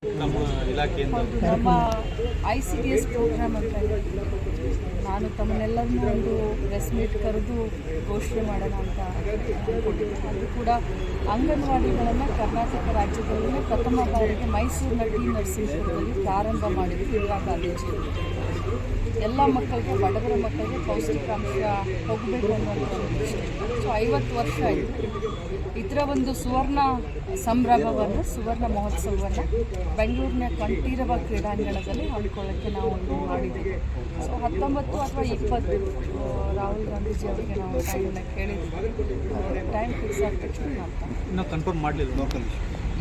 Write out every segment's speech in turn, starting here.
ನಮ್ಮ ಇಲಾಖೆಯಿಂದ ನಮ್ಮ ICDS ಪ್ರೋಗ್ರಾಮ್ ಅಂತ ಇದೆ. ನಾನು ತಮ್ಮನ್ನೆಲ್ಲರನ್ನೂ ಒಂದು ಪ್ರೆಸ್ ಮೀಟ್ ಕರೆದು ಘೋಷಣೆ ಮಾಡೋಣ ಅಂತ ಅಂದ್ಕೊಂಡಿದ್ದೆ. ಅದು ಕೂಡ ಅಂಗನವಾಡಿಗಳನ್ನು ಕರ್ನಾಟಕ ರಾಜ್ಯದಲ್ಲೇ ಪ್ರಥಮ ಬಾರಿಗೆ ಮೈಸೂರಿನ ಟಿ ನರಸೀಪುರದಲ್ಲಿ ಪ್ರಾರಂಭ ಮಾಡಿದ್ರು ಇಂದಿರಾ ಗಾಂಧೀಜಿ. ಎಲ್ಲ ಮಕ್ಕಳಿಗೆ, ಬಡವರ ಮಕ್ಕಳಿಗೆ ಪೌಷ್ಟಿಕಾಂಶ ಹೋಗಬೇಕು ಅನ್ನೋದು ಒಂದು ಇಷ್ಟ. ಸೊ 50 ವರ್ಷ ಆಯಿತು. ಇದರ ಒಂದು ಸುವರ್ಣ ಸಂಭ್ರಮವನ್ನು, ಸುವರ್ಣ ಮಹೋತ್ಸವವನ್ನು ಬೆಂಗಳೂರಿನ ಕಂಠೀರವ ಕ್ರೀಡಾಂಗಣದಲ್ಲಿ ಹಮ್ಮಿಕೊಳ್ಳೋಕ್ಕೆ ನಾವು ಒಂದು ಮಾಡಿದ್ದೀವಿ. ಸೊ 19 ಅಥವಾ 20 ರಾಹುಲ್ ಗಾಂಧೀಜಿ ಅವರಿಗೆ ನಾವು ಟೈಮನ್ನ ಕೇಳಿದ್ದೀವಿ. ಟೈಮ್ ಫಿಕ್ಸ್ ಆದ ತಕ್ಷಣ ಮಾಡ್ತಾರೆ. ಇನ್ನೂ ಕನ್ಫರ್ಮ್ ಮಾಡಲಿಲ್ಲ. ಲೋಕಲ್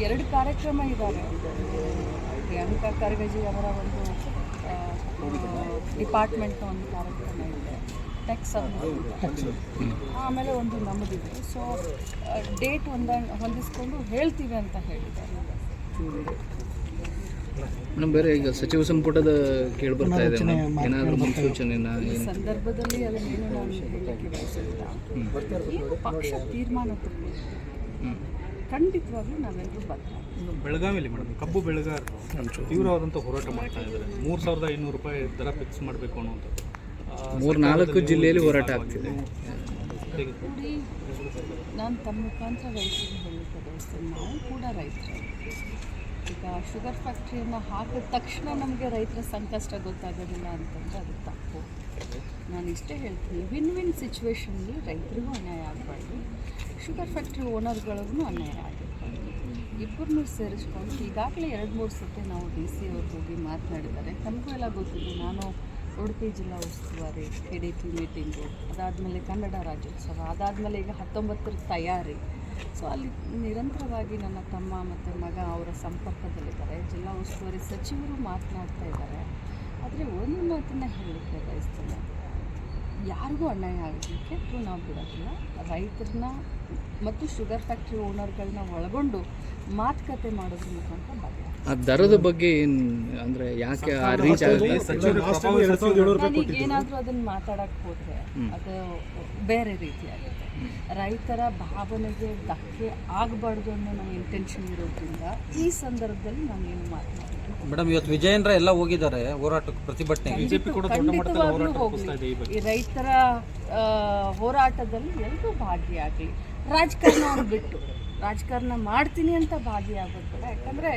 2 ಕಾರ್ಯಕ್ರಮ ಇದ್ದಾವೆ. ಪ್ರಿಯಾಂಕಾ ಖರ್ಗೆಜಿ ಅವರ ಒಂದು ಡಿಪಾರ್ಟ್ಮೆಂಟ್ನ ಒಂದು ಕಾರ್ಯಕ್ರಮ ಇದೆ, ಟೆಕ್ ಸಬ್ಮಿಟ್, ಆಮೇಲೆ ಒಂದು ನಮ್ಮದಿದೆ. ಸೊ ಡೇಟ್ ಹೊಂದಿಸ್ಕೊಂಡು ಹೇಳ್ತೀವಿ ಅಂತ ಹೇಳಿದ್ದಾರೆ. ಮೇಡಮ್, ಬೇರೆ ಈಗ ಸಚಿವ ಸಂಪುಟದ ಕೇಳಿ ಬರ್ತಾ ಇದೆ, ಏನಾದರೂ ಮುನ್ಸೂಚನೆನ ಈ ಸಂದರ್ಭದಲ್ಲಿ ಅದನ್ನೇನು ನಾನು ಹೇಳಲಿಕ್ಕೆ ಬಯಸಿಲ್ಲ. ಏನು ಪಕ್ಷ ತೀರ್ಮಾನ ತಗೊಳ್ಳಿ, ಖಂಡಿತವಾಗ್ಲೂ ನಾವೆಲ್ಲರೂ ಬದ್ಧ. ಬೆಳಗಾವಿಯಲ್ಲಿ ಮೇಡಮ್ ಕಬ್ಬು ಬೆಳೆಗಾರರು ತೀವ್ರವಾದಂಥ ಹೋರಾಟ ಮಾಡ್ತಾ ಇದ್ದಾರೆ. 3,500 ರೂಪಾಯಿ ದರ ಫಿಕ್ಸ್ ಮಾಡಬೇಕು ಅನ್ನೋಂಥದ್ದು 3-4 ಜಿಲ್ಲೆಯಲ್ಲಿ ಹೋರಾಟ ಆಗ್ತಿದೆ. ನೋಡಿ, ನಾನು ತಮ್ಮ ಮುಖಾಂತರ ರೈತರಿಗೆ ಹೇಳಲಿಕ್ಕೆ ಬಯಸ್ತೇನೆ, ನಾವು ಕೂಡ ರೈತರು. ಈಗ ಶುಗರ್ ಫ್ಯಾಕ್ಟ್ರಿಯನ್ನು ಹಾಕಿದ ತಕ್ಷಣ ನಮಗೆ ರೈತರ ಸಂಕಷ್ಟ ಗೊತ್ತಾಗೋದಿಲ್ಲ ಅಂತಂದರೆ ಅದು ತಪ್ಪು. ನಾನು ಇಷ್ಟೇ ಹೇಳ್ತೀನಿ, ವಿನ್ ವಿನ್ ಸಿಚುವೇಷನ್ಲಿ ರೈತರಿಗೂ ಅನ್ಯಾಯ ಆಗಬಾರ್ದು, ಶುಗರ್ ಫ್ಯಾಕ್ಟ್ರಿ ಓನರ್ಗಳಿಗೂ ಅನ್ಯಾಯ ಆಗಿರಬಾರ್ದು. ಇಬ್ಬರನ್ನೂ ಸೇರಿಸ್ಕೊಂಡು ಈಗಾಗಲೇ 2-3 ಸತಿ ನಾವು DC ಅವ್ರು ಹೋಗಿ ಮಾತನಾಡಿದ್ದಾರೆ. ನಮಗೂ ಎಲ್ಲ ಗೊತ್ತಿದೆ. ನಾನು ಉಡುಪಿ ಜಿಲ್ಲಾ ಉಸ್ತುವಾರಿ, KDP ಮೀಟಿಂಗು, ಅದಾದಮೇಲೆ ಕನ್ನಡ ರಾಜ್ಯೋತ್ಸವ, ಅದಾದಮೇಲೆ ಈಗ 19ರ ತಯಾರಿ. ಸೊ ಅಲ್ಲಿ ನಿರಂತರವಾಗಿ ನನ್ನ ತಮ್ಮ ಮತ್ತು ಮಗ ಅವರ ಸಂಪರ್ಕದಲ್ಲಿದ್ದಾರೆ. ಜಿಲ್ಲಾ ಉಸ್ತುವಾರಿ ಸಚಿವರು ಮಾತನಾಡ್ತಾ ಇದ್ದಾರೆ. ಆದರೆ ಒಂದು ಮಾತನ್ನು ಹೇಳಲಿಕ್ಕೆ ಬಯಸ್ತೇನೆ, ಯಾರಿಗೂ ಅನ್ಯಾಯ ಆಗಲಿಕ್ಕೆ ನಾವು ಬಿಡೋದಿಲ್ಲ. ರೈತರನ್ನ ಮತ್ತು ಶುಗರ್ ಫ್ಯಾಕ್ಟ್ರಿ ಓನರ್ಗಳನ್ನ ಒಳಗೊಂಡು ಮಾತುಕತೆ ಮಾಡೋದ್ರ ಮುಖಾಂತರ ಬಗೆಹರಿಸ್ತೀವಿ. ಆ ದರದ ಬಗ್ಗೆ ಏನು ಅಂದರೆ ಯಾಕೆ ರೀಚ್ ಆಗುತ್ತೆ? ಏನಾದರೂ ಅದನ್ನು ಮಾತಾಡೋಕ್ಕೆ ಹೋದರೆ ಅದು ಬೇರೆ ರೀತಿಯಾಗುತ್ತೆ. ರೈತರ ಭಾವನೆಗೆ ಧಕ್ಕೆ ಆಗಬಾರ್ದು ಅನ್ನೋ ನಮ್ಮ ಇಂಟೆನ್ಷನ್ ಇರೋದ್ರಿಂದ ಈ ಸಂದರ್ಭದಲ್ಲಿ ನಾನೇನು ಮಾತನಾಡ್ತೀನಿ. ಮೇಡಮ್, ಇವತ್ತು ವಿಜಯೇಂದ್ರ ಎಲ್ಲ ಹೋಗಿದ್ದಾರೆ ಹೋರಾಟಕ್ಕೆ, ಪ್ರತಿಭಟನೆ. ಖಂಡಿತವಾಗ್ಲೂ ಹೋಗಲಿ. ಈ ರೈತರ ಹೋರಾಟದಲ್ಲಿ ಎಲ್ಲರೂ ಭಾಗಿಯಾಗಲಿ. ರಾಜಕಾರಣ ಬಿಟ್ಟು ರಾಜಕಾರಣ ಮಾಡ್ತೀನಿ ಅಂತ ಭಾಗಿಯಾಗೋದು ಬೇಡ. ಯಾಕಂದರೆ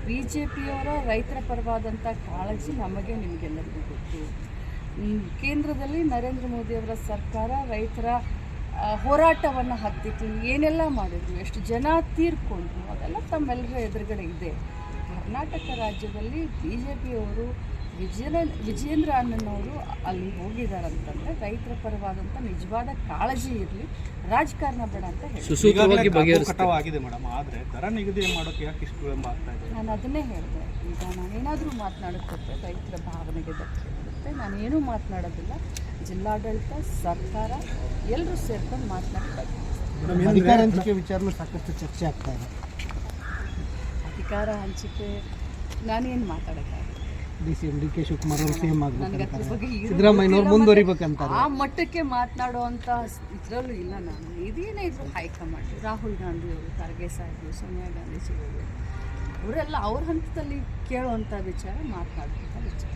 BJPಯವರ ರೈತರ ಪರವಾದಂಥ ಕಾಳಜಿ ನಮಗೆ, ನಿಮಗೆಲ್ಲರಿಗೂ ಗೊತ್ತು. ಕೇಂದ್ರದಲ್ಲಿ ನರೇಂದ್ರ ಮೋದಿಯವರ ಸರ್ಕಾರ ರೈತರ ಹೋರಾಟವನ್ನು ಹತ್ತಿತ್ತು, ಏನೆಲ್ಲ ಮಾಡಿದ್ರು, ಎಷ್ಟು ಜನ ತೀರ್ಕೊಂಡ್ರು, ಅದೆಲ್ಲ ತಮ್ಮೆಲ್ಲರ ಎದುರುಗಡೆ ಇದೆ. ಕರ್ನಾಟಕ ರಾಜ್ಯದಲ್ಲಿ BJPಯವರು, ವಿಜಯೇಂದ್ರ ಅನ್ನೋರು ಅಲ್ಲಿ ಹೋಗಿದ್ದಾರಂತಂದರೆ ರೈತರ ಪರವಾದಂಥ ನಿಜವಾದ ಕಾಳಜಿ ಇರಲಿ, ರಾಜಕಾರಣ ಬೇಡ ಅಂತ ಹೇಳಿ ಆಗಿದೆ ಮೇಡಮ್. ಆದರೆ ದರ ನಿಗದಿ ಮಾಡೋಕ್ಕೆ ಯಾಕೆ ಇಷ್ಟು ವಿಳಂಬ ಆಗ್ತಾ ಇದೆ? ನಾನು ಅದನ್ನೇ ಹೇಳಿದೆ. ಈಗ ನಾನೇನಾದರೂ ಮಾತನಾಡುತ್ತೆ ರೈತರ ಭಾವನೆಗೆ ಧಕ್ಕೆ ಬರುತ್ತೆ. ನಾನೇನೂ ಮಾತನಾಡೋದಿಲ್ಲ. ಜಿಲ್ಲಾಡಳಿತ, ಸರ್ಕಾರ ಎಲ್ಲರೂ ಸೇರ್ಕೊಂಡು ಮಾತನಾಡ್ತಾರೆ. ಅಧಿಕಾರ ಹಂಚಿಕೆ ವಿಚಾರನೂ ಸಾಕಷ್ಟು ಚರ್ಚೆ ಆಗ್ತಾ ಇದೆ. ಅಧಿಕಾರ ಹಂಚಿಕೆ ನಾನೇನು ಮಾತಾಡೋಕ್ಕಾಗಲ್ಲ. DK ಶಿವಕುಮಾರ್ ಅವರು CM ನನಗೆ ಅದ್ರ ಬಗ್ಗೆ ಸಿದ್ದರಾಮಯ್ಯನವರು ಮುಂದುವರಿಬೇಕಂತ ಆ ಮಟ್ಟಕ್ಕೆ ಮಾತನಾಡುವಂಥ ಇದರಲ್ಲೂ ಇಲ್ಲ. ನಾನು ಇದೇನೇ ಇದ್ರು ಹೈಕಮಾಂಡ್, ರಾಹುಲ್ ಗಾಂಧಿ ಅವರು, ಖರ್ಗೆ ಸಾಹೇಬರು, ಸೋನಿಯಾ ಗಾಂಧೀಜಿಯವರು, ಅವರೆಲ್ಲ ಅವ್ರ ಹಂತದಲ್ಲಿ ಕೇಳುವಂಥ ವಿಚಾರ, ಮಾತನಾಡುವಂಥ ವಿಚಾರ.